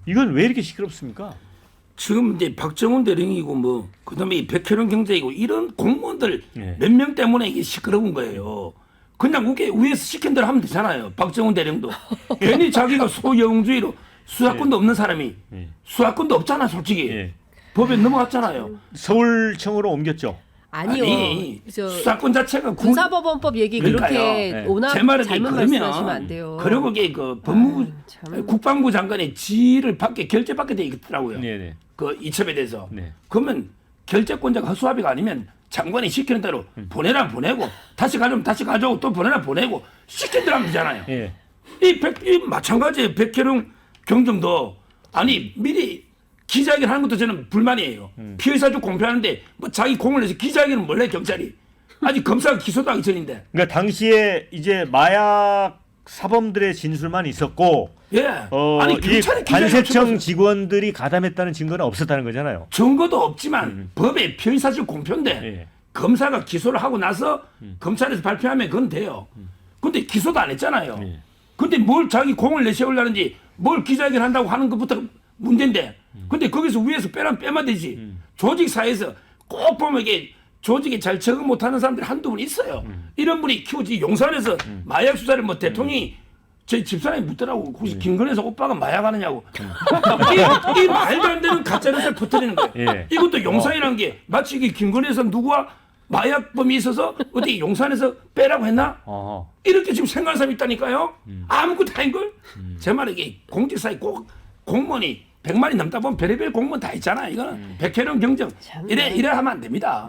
이건 왜 이렇게 시끄럽습니까? 지금 이제 박정훈 대령이고 뭐 그다음에 이 백혜련 경제이고 이런 공무원들 네. 몇 명 때문에 이게 시끄러운 거예요. 그냥 위에서 시킨 대로 하면 되잖아요. 박정훈 대령도 괜히 자기가 소영주의로 수사권도 없는 사람이 수사권도 없잖아 솔직히. 예. 법에 넘어갔잖아요. 서울청으로 옮겼죠. 아니요. 아니, 저 수사권 자체가 군사법원법 얘기 그러니까요. 그렇게 네. 오나 제 말은 잘못 그러면 말씀하시면 안 돼요. 그리고 이게 그 법무부 참. 국방부 장관의 지휘를 결재받게 돼 있더라고요. 네네. 그 이첩에 대해서. 네. 그러면 결재권자가 허수아비가 아니면 장관이 시키는 대로 보내라 보내고 다시 가져오면 다시 가져오고 또 보내라 보내고 시킨 대로 하면 되잖아요. 예. 이 마찬가지예요. 백혜룡 경정도 아니 미리 기자회견 하는 것도 저는 불만이에요. 피의 사주 공표하는데 뭐 자기 공을 내서 기자회견은 몰래 경찰이 아직 검사가 기소도 하기 전인데. 그러니까 당시에 이제 마약 사범들의 진술만 있었고, 예. 아니 이 경찰이 관세청 직원들이 가담했다는 증거는 없었다는 거잖아요. 증거도 없지만 법에 피의 사주 공표인데 예. 검사가 기소를 하고 나서 검찰에서 발표하면 그건 돼요. 근데 기소도 안 했잖아요. 예. 근데 뭘 자기 공을 내세우려는지 뭘 기자회견 한다고 하는 것부터 문제인데 근데 거기서 위에서 빼면 되지. 조직사에서 꼭 보면 이게 조직에 잘 적응 못하는 사람들이 한두 분 있어요. 이런 분이 키우지. 용산에서 마약 수사를 뭐 대통령이 제 집사람이 묻더라고. 혹시 김건희에서 오빠가 마약 하느냐고. 이 말도 안 되는 가짜뉴스를 퍼뜨리는 거예요. 예. 이것도 용산이라는 게 마치 이게 김건희에서 누구와 마약범이 있어서 어디 용산에서 빼라고 했나? 어허. 이렇게 지금 생각하는 사람이 있다니까요. 아무것도 아닌걸? 제 말은 이게 공직사에 꼭 공무원이 100만이 넘다 보면 별의별 공무원 다 있잖아. 이거는 백혜령 경정. 이래 하면 안 됩니다.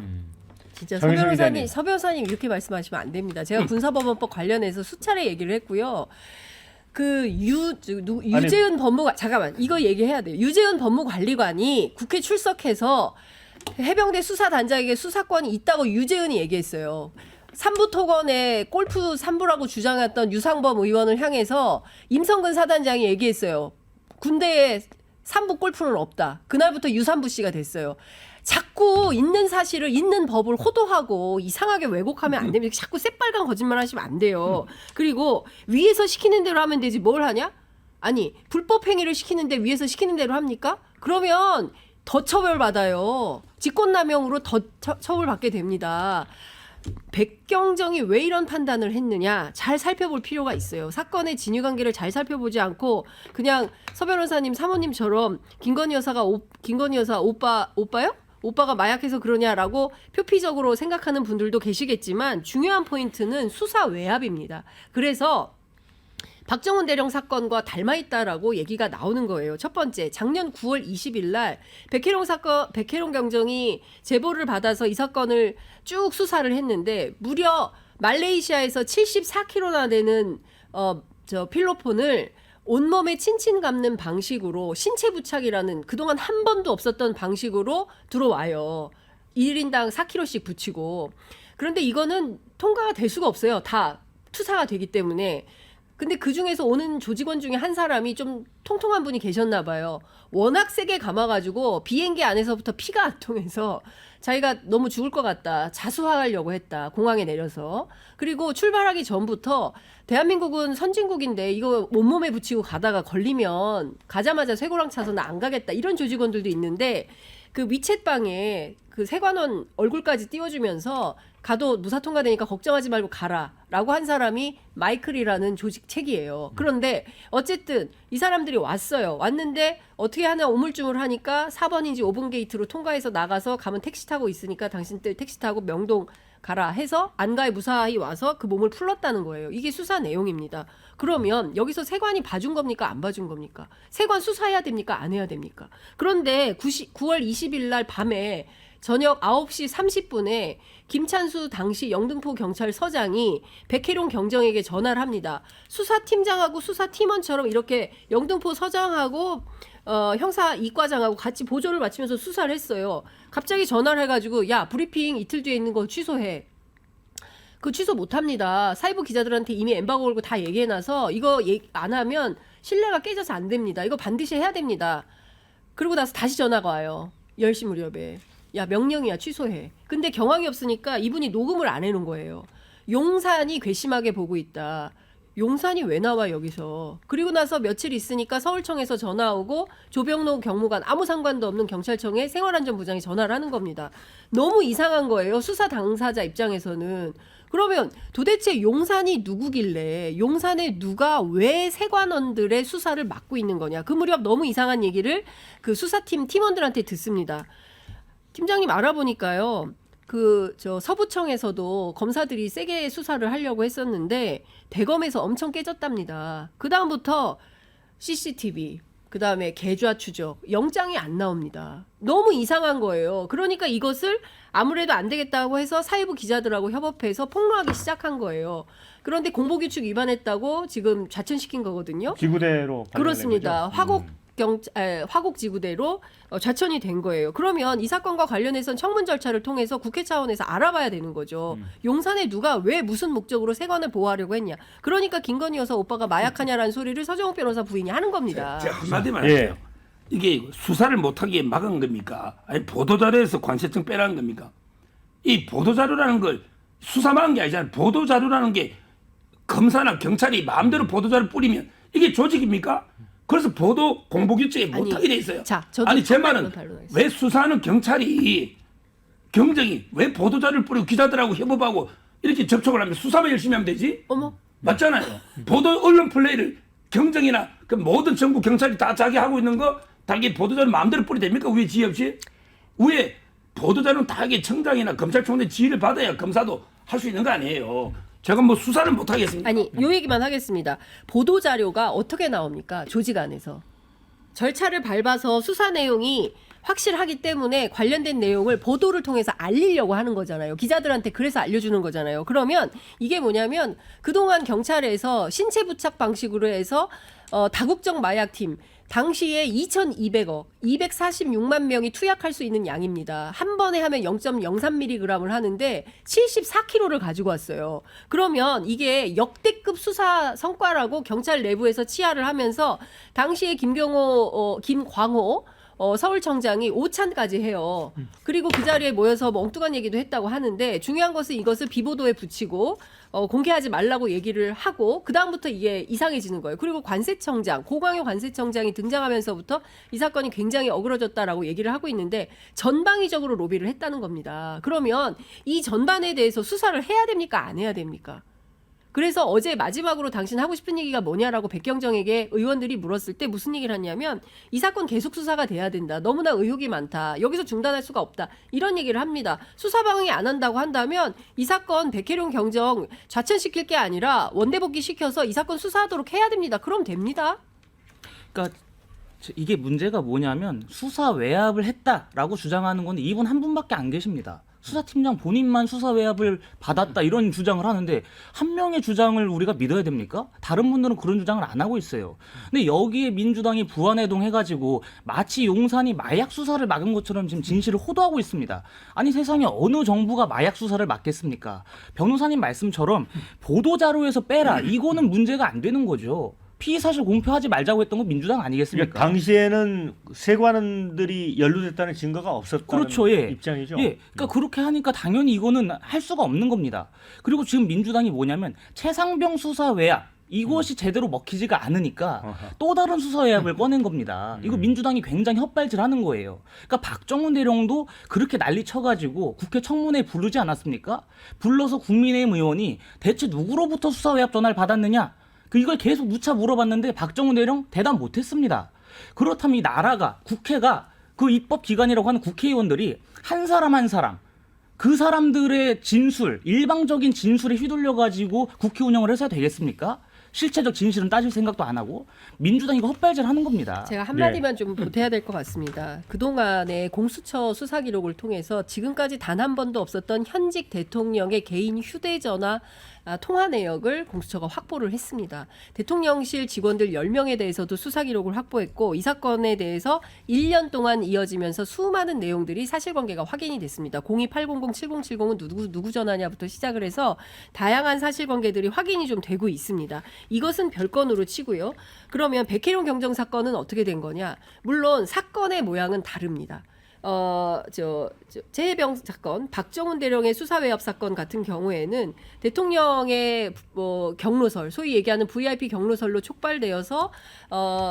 진짜 정혜성 기자님. 서 변호사님 이렇게 말씀하시면 안 됩니다. 제가 군사법원법 관련해서 수차례 얘기를 했고요. 그 유재은 법무관 잠깐만 이거 얘기해야 돼요. 유재은 법무관리관이 국회 출석해서 해병대 수사단장에게 수사권이 있다고 유재은이 얘기했어요. 삼부토건에 골프 3부라고 주장했던 유상범 의원을 향해서 임성근 사단장이 얘기했어요. 군대에 3부 골프는 없다. 그날부터 유산부 씨가 됐어요. 자꾸 있는 사실을 있는 법을 호도하고 이상하게 왜곡하면 안 됩니다. 자꾸 새빨간 거짓말 하시면 안 돼요. 그리고 위에서 시키는 대로 하면 되지 뭘 하냐? 아니 불법 행위를 시키는데 위에서 시키는 대로 합니까? 그러면 더 처벌받아요. 직권남용으로 더 처벌받게 됩니다. 백경정이 왜 이런 판단을 했느냐 잘 살펴볼 필요가 있어요. 사건의 진위관계를 잘 살펴보지 않고 그냥 서 변호사님 사모님처럼 김건희 여사 오빠요? 오빠가 마약해서 그러냐라고 표피적으로 생각하는 분들도 계시겠지만 중요한 포인트는 수사 외압입니다. 그래서 박정훈 대령 사건과 닮아있다라고 얘기가 나오는 거예요. 첫 번째, 작년 9월 20일 날 백혜룡 경정이 제보를 받아서 이 사건을 쭉 수사를 했는데 무려 말레이시아에서 74kg나 되는 필로폰을 온몸에 친친 감는 방식으로 신체 부착이라는 그동안 한 번도 없었던 방식으로 들어와요. 1인당 4kg씩 붙이고. 그런데 이거는 통과가 될 수가 없어요. 다 투사가 되기 때문에. 근데 그 중에서 오는 조직원 중에 한 사람이 좀 통통한 분이 계셨나 봐요. 워낙 세게 감아가지고 비행기 안에서부터 피가 안 통해서 자기가 너무 죽을 것 같다. 자수하려고 했다. 공항에 내려서. 그리고 출발하기 전부터 대한민국은 선진국인데 이거 온몸에 붙이고 가다가 걸리면 가자마자 쇠고랑 차서 나 안 가겠다. 이런 조직원들도 있는데 그 위챗방에 그 세관원 얼굴까지 띄워주면서 가도 무사 통과되니까 걱정하지 말고 가라라고 한 사람이 마이클이라는 조직 책이에요. 그런데 어쨌든 이 사람들이 왔어요. 왔는데 어떻게 하나 오물쭈물 하니까 4번인지 5번 게이트로 통과해서 나가서 가면 택시 타고 있으니까 당신들 택시 타고 명동 가라 해서 안가에 무사히 와서 그 몸을 풀렀다는 거예요. 이게 수사 내용입니다. 그러면 여기서 세관이 봐준 겁니까? 안 봐준 겁니까? 세관 수사해야 됩니까? 안 해야 됩니까? 그런데 9월 20일 날 밤에 저녁 9시 30분에 김찬수 당시 영등포 경찰서장이 백혜룡 경정에게 전화를 합니다. 수사팀장하고 수사팀원처럼 이렇게 영등포 서장하고 형사 이과장하고 같이 보조를 맞추면서 수사를 했어요. 갑자기 전화를 해가지고 야 브리핑 이틀 뒤에 있는 거 취소해. 그거 취소 못합니다. 사이버 기자들한테 이미 엠바고 걸고 다 얘기해놔서 이거 안 하면 신뢰가 깨져서 안 됩니다. 이거 반드시 해야 됩니다. 그러고 나서 다시 전화가 와요. 10시 무렵에. 야 명령이야 취소해. 근데 경황이 없으니까 이분이 녹음을 안 해놓은 거예요. 용산이 괘씸하게 보고 있다. 용산이 왜 나와 여기서. 그리고 나서 며칠 있으니까 서울청에서 전화 오고 조병록 경무관 아무 상관도 없는 경찰청에 생활안전부장이 전화를 하는 겁니다. 너무 이상한 거예요. 수사 당사자 입장에서는. 그러면 도대체 용산이 누구길래 용산에 누가 왜 세관원들의 수사를 맡고 있는 거냐. 그 무렵 너무 이상한 얘기를 그 수사팀 팀원들한테 듣습니다. 팀장님 알아보니까요. 저 서부청에서도 검사들이 세게 수사를 하려고 했었는데 대검에서 엄청 깨졌답니다. 그 다음부터 CCTV, 그 다음에 계좌 추적, 영장이 안 나옵니다. 너무 이상한 거예요. 그러니까 이것을 아무래도 안 되겠다고 해서 사회부 기자들하고 협업해서 폭로하기 시작한 거예요. 그런데 공보규칙 위반했다고 지금 좌천시킨 거거든요. 지구대로 그렇습니다. 화곡 지구대로 좌천이 된 거예요. 그러면 이 사건과 관련해서는 청문 절차를 통해서 국회 차원에서 알아봐야 되는 거죠. 용산에 누가 왜 무슨 목적으로 세관을 보호하려고 했냐. 그러니까 김건희 여사 오빠가 마약하냐라는 소리를 서정욱 변호사 부인이 하는 겁니다. 제가 한마디 말할게요. 이게 수사를 못하게 막은 겁니까? 아니 보도자료에서 관세청 빼라는 겁니까? 이 보도자료라는 걸 수사 막은 게 아니잖아요. 보도자료라는 게 검사나 경찰이 마음대로 보도자료 뿌리면 이게 조직입니까? 그래서 보도 공보규칙에 못하게 돼 있어요. 아니 제 말은 왜 수사하는 경찰이 경정이 왜 보도자료를 뿌리고 기자들하고 협업하고 이렇게 접촉을 하면 수사만 열심히 하면 되지? 어머. 맞잖아요. 보도 언론 플레이를 경정이나 그 모든 정부 경찰이 다 자기 하고 있는 거 자기 보도자료 마음대로 뿌리 됩니까? 위에 지휘 없이? 위에 보도자료는 다 이게 청장이나 검찰총장 지휘를 받아야 검사도 할 수 있는 거 아니에요. 제가 뭐 수사를 못 하겠습니까? 아니, 요 얘기만 하겠습니다. 보도 자료가 어떻게 나옵니까? 조직 안에서. 절차를 밟아서 수사 내용이 확실하기 때문에 관련된 내용을 보도를 통해서 알리려고 하는 거잖아요. 기자들한테 그래서 알려주는 거잖아요. 그러면 이게 뭐냐면 그동안 경찰에서 신체 부착 방식으로 해서 다국적 마약팀 당시에 2,200억, 246만 명이 투약할 수 있는 양입니다. 한 번에 하면 0.03mg을 하는데 74kg를 가지고 왔어요. 그러면 이게 역대급 수사 성과라고 경찰 내부에서 치하를 하면서 당시에 김광호 서울청장이 오찬까지 해요. 그리고 그 자리에 모여서 뭐 엉뚱한 얘기도 했다고 하는데 중요한 것은 이것을 비보도에 붙이고 공개하지 말라고 얘기를 하고 그 다음부터 이게 이상해지는 거예요. 그리고 관세청장, 고광효 관세청장이 등장하면서부터 이 사건이 굉장히 어그러졌다라고 얘기를 하고 있는데 전방위적으로 로비를 했다는 겁니다. 그러면 이 전반에 대해서 수사를 해야 됩니까? 안 해야 됩니까? 그래서 어제 마지막으로 당신 하고 싶은 얘기가 뭐냐라고 백경정에게 의원들이 물었을 때 무슨 얘기를 하냐면 이 사건 계속 수사가 돼야 된다. 너무나 의혹이 많다. 여기서 중단할 수가 없다. 이런 얘기를 합니다. 수사 방응이 안 한다고 한다면 이 사건 백혜룡 경정 좌천시킬 게 아니라 원대복귀 시켜서 이 사건 수사하도록 해야 됩니다. 그럼 됩니다. 그러니까 이게 문제가 뭐냐면 수사 외압을 했다라고 주장하는 건 이분 한 분밖에 안 계십니다. 수사팀장 본인만 수사 외압을 받았다 이런 주장을 하는데 한 명의 주장을 우리가 믿어야 됩니까? 다른 분들은 그런 주장을 안 하고 있어요. 근데 여기에 민주당이 부안해동 해가지고 마치 용산이 마약 수사를 막은 것처럼 지금 진실을 호도하고 있습니다. 아니 세상에 어느 정부가 마약 수사를 막겠습니까? 변호사님 말씀처럼 보도자료에서 빼라. 이거는 문제가 안 되는 거죠. 피의사실 공표하지 말자고 했던 건 민주당 아니겠습니까? 그러니까 당시에는 세관원들이 연루됐다는 증거가 없었다는 그렇죠, 예. 입장이죠. 예, 그러니까 그렇게 하니까 당연히 이거는 할 수가 없는 겁니다. 그리고 지금 민주당이 뭐냐면 최상병 수사 외압 이것이 제대로 먹히지가 않으니까 또 다른 수사 외압을 꺼낸 겁니다. 이거 민주당이 굉장히 헛발질하는 거예요. 그러니까 박정훈 대령도 그렇게 난리 쳐가지고 국회 청문회 부르지 않았습니까? 불러서 국민의힘 의원이 대체 누구로부터 수사 외압 전화를 받았느냐? 이걸 계속 누차 물어봤는데 박정훈 대령 대답 못했습니다. 그렇다면 이 나라가 국회가 그 입법기관이라고 하는 국회의원들이 한 사람 한 사람 그 사람들의 진술 일방적인 진술에 휘둘려가지고 국회 운영을 해서 되겠습니까? 실체적 진실은 따질 생각도 안 하고 민주당이 이거 헛발질하는 겁니다. 제가 한마디만 좀 보태야 될 것 같습니다. 그동안의 공수처 수사 기록을 통해서 지금까지 단 한 번도 없었던 현직 대통령의 개인 휴대전화 통화 내역을 공수처가 확보를 했습니다. 대통령실 직원들 10명에 대해서도 수사 기록을 확보했고 이 사건에 대해서 1년 동안 이어지면서 수많은 내용들이 사실관계가 확인이 됐습니다. 028007070은 누구 전화냐부터 시작을 해서 다양한 사실관계들이 확인이 좀 되고 있습니다. 이것은 별건으로 치고요. 그러면 백혜룡 경정 사건은 어떻게 된 거냐? 물론 사건의 모양은 다릅니다. 재해병 사건, 박정훈 대령의 수사 외압 사건 같은 경우에는 대통령의 경로설, 소위 얘기하는 VIP 경로설로 촉발되어서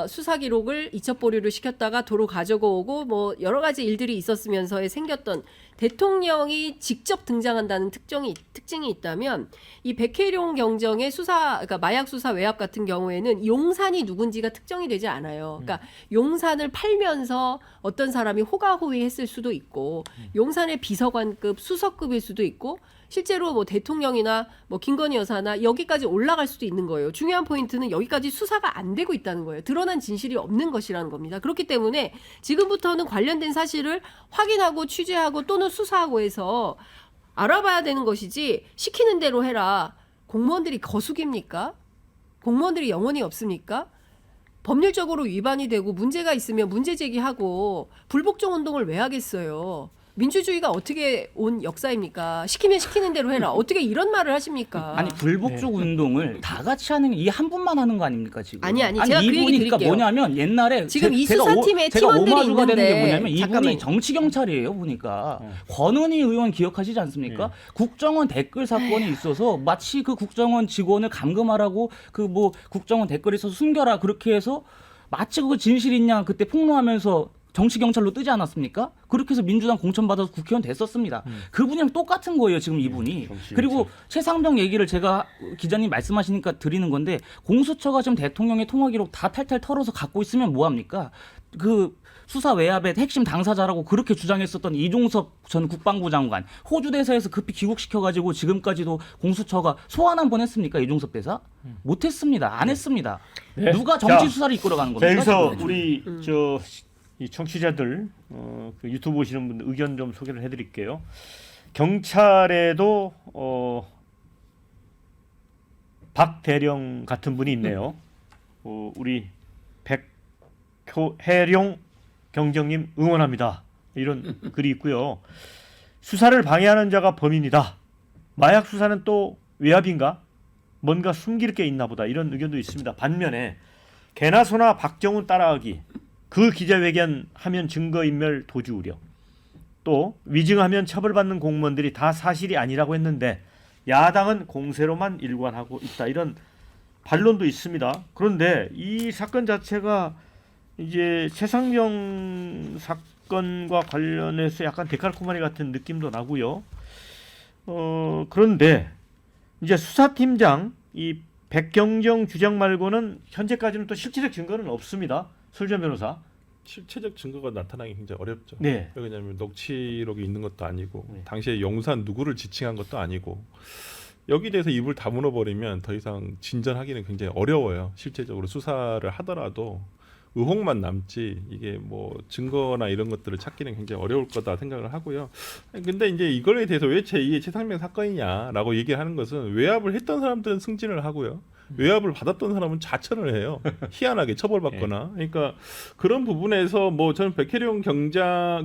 수사 기록을 이첩 보류를 시켰다가 도로 가지고 오고 뭐 여러 가지 일들이 있었으면서에 생겼던 대통령이 직접 등장한다는 특징이 있다면 이 백혜룡 경정의 그러니까 마약 수사 외압 같은 경우에는 용산이 누군지가 특정이 되지 않아요. 그러니까 용산을 팔면서 어떤 사람이 호가호위했을 수도 있고 용산의 비서관급, 수석급일 수도 있고 실제로 뭐 대통령이나 뭐 김건희 여사나 여기까지 올라갈 수도 있는 거예요. 중요한 포인트는 여기까지 수사가 안 되고 있다는 거예요. 드러난 진실이 없는 것이라는 겁니다. 그렇기 때문에 지금부터는 관련된 사실을 확인하고 취재하고 또는 수사하고 해서 알아봐야 되는 것이지 시키는 대로 해라. 공무원들이 거수기입니까? 공무원들이 영혼이 없습니까? 법률적으로 위반이 되고 문제가 있으면 문제 제기하고 불복종 운동을 왜 하겠어요? 민주주의가 어떻게 온 역사입니까? 시키면 시키는 대로 해라. 어떻게 이런 말을 하십니까? 아니 불복종 운동을 다 같이 하는 게 이 한 분만 하는 거 아닙니까 지금? 아니 제가 그 얘기 이분이 드릴게요. 그러니까 뭐냐면 옛날에 지금 이 제가 수사팀에 제가 팀원들이 오마주가 되는 게 있는데, 뭐냐면 이분이 잠깐만요. 정치 경찰이에요 보니까 권은희 의원 기억하시지 않습니까? 국정원 댓글 사건이 있어서 마치 그 국정원 직원을 감금하라고 그 뭐 국정원 댓글에 있어서 숨겨라 그렇게 해서 마치 그거 진실 있냐 그때 폭로하면서. 정치 경찰로 뜨지 않았습니까? 그렇게 해서 민주당 공천 받아서 국회의원 됐었습니다. 그분이랑 똑같은 거예요, 지금 이분이. 정치 그리고 경찰. 최상병 얘기를 제가 기자님 말씀하시니까 드리는 건데 공수처가 지금 대통령의 통화 기록 다 탈탈 털어서 갖고 있으면 뭐 합니까? 그 수사 외압의 핵심 당사자라고 그렇게 주장했었던 이종섭 전 국방부 장관 호주 대사에서 급히 귀국시켜가지고 지금까지도 공수처가 소환 한 번 했습니까? 이종섭 대사? 못했습니다. 안 했습니다. 네. 누가 정치 자, 수사를 이끌어가는 자, 겁니까? 여기서 지금? 우리 이 청취자들 그 유튜브 보시는 분들 의견 좀 소개를 해드릴게요. 경찰에도 박대령 같은 분이 있네요. 우리 백혜룡 경정님 응원합니다. 이런 글이 있고요. 수사를 방해하는 자가 범인이다. 마약 수사는 또 외압인가? 뭔가 숨길 게 있나 보다. 이런 의견도 있습니다. 반면에 개나 소나 박정훈 따라하기. 그 기자회견 하면 증거인멸 도주 우려. 또 위증하면 처벌받는 공무원들이 다 사실이 아니라고 했는데 야당은 공세로만 일관하고 있다. 이런 반론도 있습니다. 그런데 이 사건 자체가 이제 최상병 사건과 관련해서 약간 데칼코마니 같은 느낌도 나고요. 그런데 이제 수사팀장 이 백경정 주장 말고는 현재까지는 또 실질적 증거는 없습니다. 설전 변호사. 실체적 증거가 나타나기 굉장히 어렵죠. 네. 왜냐하면 녹취록이 있는 것도 아니고 네. 당시에 용산 누구를 지칭한 것도 아니고 여기에 대해서 입을 다물어 버리면 더 이상 진전하기는 굉장히 어려워요. 실제적으로 수사를 하더라도 의혹만 남지 이게 뭐 증거나 이런 것들을 찾기는 굉장히 어려울 거다 생각을 하고요. 근데 이제 이거에 대해서 왜 제2의 최상병 사건이냐라고 얘기를 하는 것은 외압을 했던 사람들은 승진을 하고요. 외압을 받았던 사람은 자천을 해요. 희한하게 처벌받거나. 그러니까 그런 부분에서 뭐 저는 백혜룡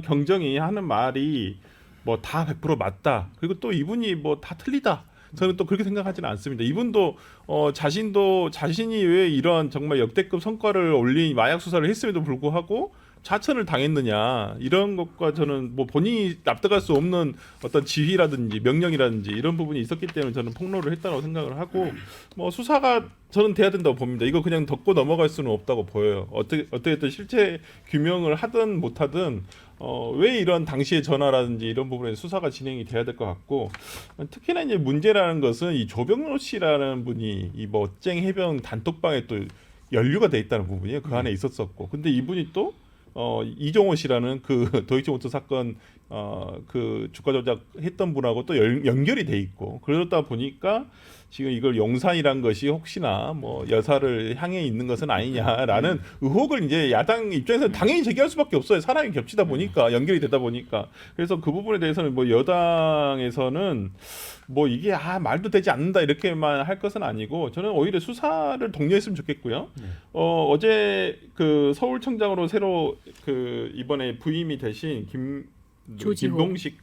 경정이 하는 말이 뭐 다 100% 맞다. 그리고 또 이분이 뭐 다 틀리다. 저는 또 그렇게 생각하지는 않습니다. 이분도 자신이 왜 이런 정말 역대급 성과를 올린 마약 수사를 했음에도 불구하고 자천을 당했느냐 이런 것과 저는 뭐 본인이 납득할 수 없는 어떤 지휘라든지 명령이라든지 이런 부분이 있었기 때문에 저는 폭로를 했다고 생각을 하고 뭐 수사가 저는 돼야 된다고 봅니다. 이거 그냥 덮고 넘어갈 수는 없다고 보여요. 어떻게든 실체 규명을 하든 못하든 왜 이런 당시의 전화라든지 이런 부분에 수사가 진행이 돼야 될 것 같고 특히나 이제 문제라는 것은 이 조병로 씨라는 분이 이 멋쟁 해병 단톡방에 또 연루가 돼 있다는 부분이에요. 그 안에 있었었고 근데 이분이 또 이종호 씨라는 그 도이치모터 사건 그 주가 조작했던 분하고 또 연결이 돼 있고 그러다 보니까 지금 이걸 용산이란 것이 혹시나 뭐 여사를 향해 있는 것은 아니냐라는 의혹을 이제 야당 입장에서 당연히 제기할 수밖에 없어요. 사람이 겹치다 보니까 연결이 되다 보니까 그래서 그 부분에 대해서는 뭐 여당에서는 뭐 이게 말도 되지 않는다 이렇게만 할 것은 아니고 저는 오히려 수사를 독려했으면 좋겠고요. 어제 그 서울청장으로 새로 그 이번에 부임이 되신 김봉식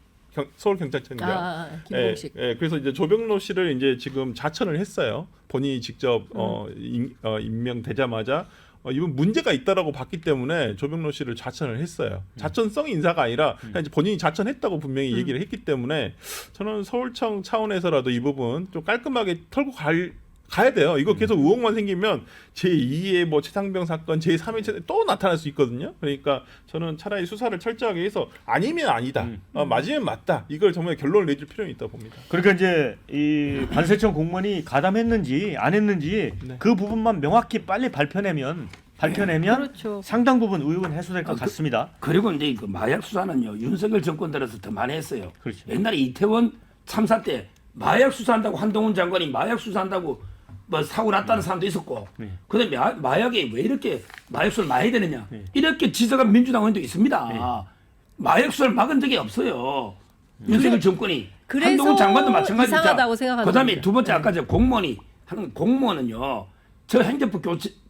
서울경찰청장. 김봉식. 그래서 이제 조병로 씨를 이제 지금 자천을 했어요. 본인이 직접 임명되자마자 이분 문제가 있다라고 봤기 때문에 조병로 씨를 자천을 했어요. 자천성 인사가 아니라 그냥 이제 본인이 자천했다고 분명히 얘기를 했기 때문에 저는 서울청 차원에서라도 이 부분 좀 깔끔하게 털고 가야 돼요. 이거 계속 의혹만 생기면 제2의 뭐 최상병 사건, 제3의 또 나타날 수 있거든요. 그러니까 저는 차라리 수사를 철저하게 해서 아니면 아니다, 맞으면 맞다. 이걸 정말 결론을 내줄 필요는 있다고 봅니다. 그러니까 이제 이 관세청 공무원이 가담했는지 안 했는지 네. 그 부분만 명확히 빨리 발표내면 그렇죠. 상당 부분 의혹은 해소될 것 같습니다. 그리고 이제 그 마약 수사는요 윤석열 정권 들어서 더 많이 했어요. 그렇죠. 옛날에 이태원 참사 때 마약 수사한다고 한동훈 장관이 마약 수사한다고 뭐 사고 났다는 사람도 있었고, 네. 그다음에 마약에 왜 이렇게 마약 수사를 많이 해야 되느냐 네. 이렇게 지적한 민주당 의원도 있습니다. 네. 마약 수사를 막은 적이 없어요. 윤석열 정권이. 그래서 한동훈 장관도 마찬가지죠. 이상하다고 생각하는 그다음에 겁니다. 두 번째 아까 저 공무원이 하는 공무원은요. 저 행정부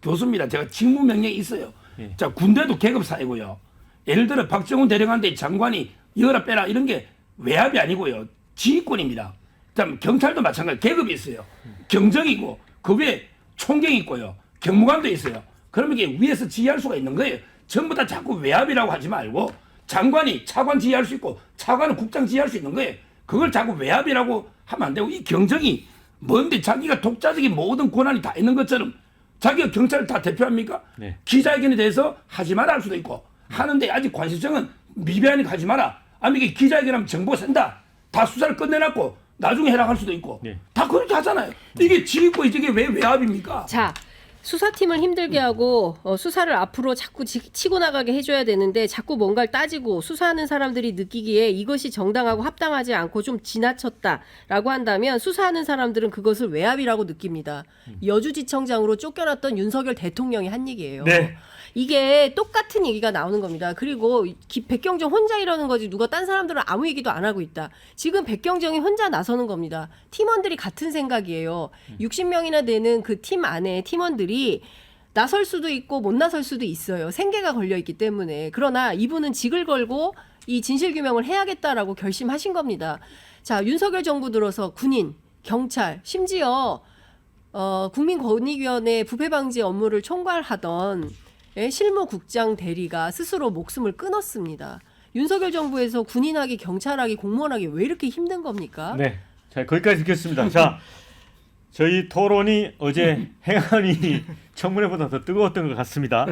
교수입니다. 제가 직무 명령이 있어요. 예. 자 군대도 계급 사회고요. 예를 들어 박정훈 대령한테 장관이 이어라 빼라 이런 게 외압이 아니고요. 지휘권입니다. 그다음 경찰도 마찬가지 계급이 있어요. 경정이고 그 위에 총경이 있고요. 경무관도 있어요. 그러면 이게 위에서 지휘할 수가 있는 거예요. 전부 다 자꾸 외압이라고 하지 말고 장관이 차관 지휘할 수 있고 차관은 국장 지휘할 수 있는 거예요. 그걸 자꾸 외압이라고 하면 안 되고 이 경정이 뭔데 자기가 독자적인 모든 권한이 다 있는 것처럼 자기가 경찰을 다 대표합니까? 네. 기자회견에 대해서 하지 마라 할 수도 있고 하는데 아직 관세청은 미비하니까 하지 마라. 아니 이게 기자회견하면 정보가 센다. 다 수사를 끝내놨고 나중에 해라 할 수도 있고 네. 다 그렇게 하잖아요. 이게 지휘권 이게 왜 외압입니까? 자, 수사팀을 힘들게 하고 수사를 앞으로 자꾸 치고 나가게 해줘야 되는데 자꾸 뭔가를 따지고 수사하는 사람들이 느끼기에 이것이 정당하고 합당하지 않고 좀 지나쳤다라고 한다면 수사하는 사람들은 그것을 외압이라고 느낍니다. 여주지청장으로 쫓겨났던 윤석열 대통령이 한 얘기예요. 네. 이게 똑같은 얘기가 나오는 겁니다. 그리고 백경정 혼자 이러는 거지 누가 딴 사람들은 아무 얘기도 안 하고 있다. 지금 백경정이 혼자 나서는 겁니다. 팀원들이 같은 생각이에요. 60명이나 되는 그 팀 안에 팀원들이 나설 수도 있고 못 나설 수도 있어요. 생계가 걸려 있기 때문에. 그러나 이분은 직을 걸고 이 진실규명을 해야겠다라고 결심하신 겁니다. 자, 윤석열 정부 들어서 군인, 경찰, 심지어 국민권익위원회 부패 방지 업무를 총괄하던 실무국장 대리가 스스로 목숨을 끊었습니다. 윤석열 정부에서 군인하기, 경찰하기, 공무원하기 왜 이렇게 힘든 겁니까? 네. 자, 거기까지 듣겠습니다. 자, 저희 토론이 어제 행안위 청문회보다 더 뜨거웠던 것 같습니다.